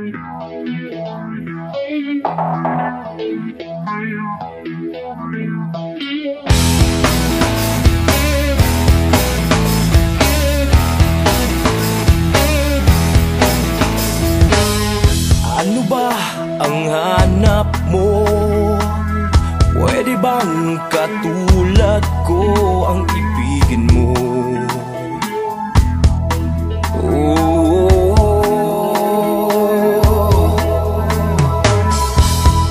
Ano ba ang hanap mo? Pwede bang katulad ko ang ibigin mo?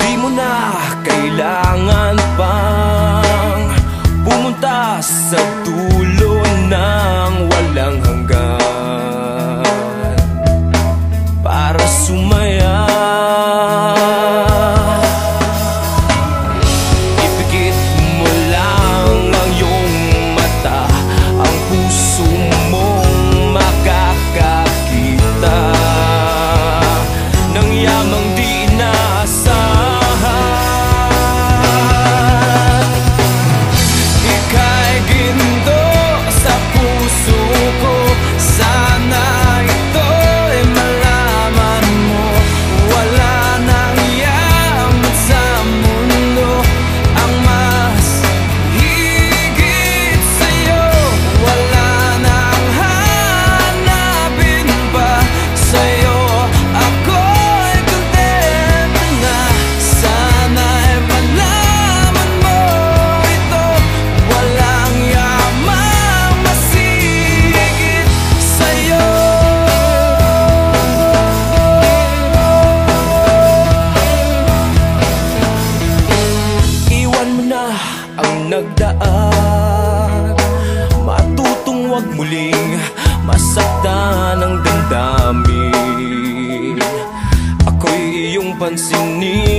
Di mo na kailangan pang pumunta sa dulo ng walang hanggan para sumaya. Ipikit mo lang ang iyong mata, ang puso mong makakakita ng yamang di inaasahan. Ika'y ginto sa puso ko, sana ito'y malaman mo. Wala nang yaman sa mundo ang mas higit sa'yo. Wala nang hanapin pa sa'yo. Ako'y kontento na, sana'y malaman mo ito. Walang yamang mas higit sa'yo. Iwan mo na ang nagdaan, matutong wag muling masaktan ang damdamin. Ako'y iyong pansinin.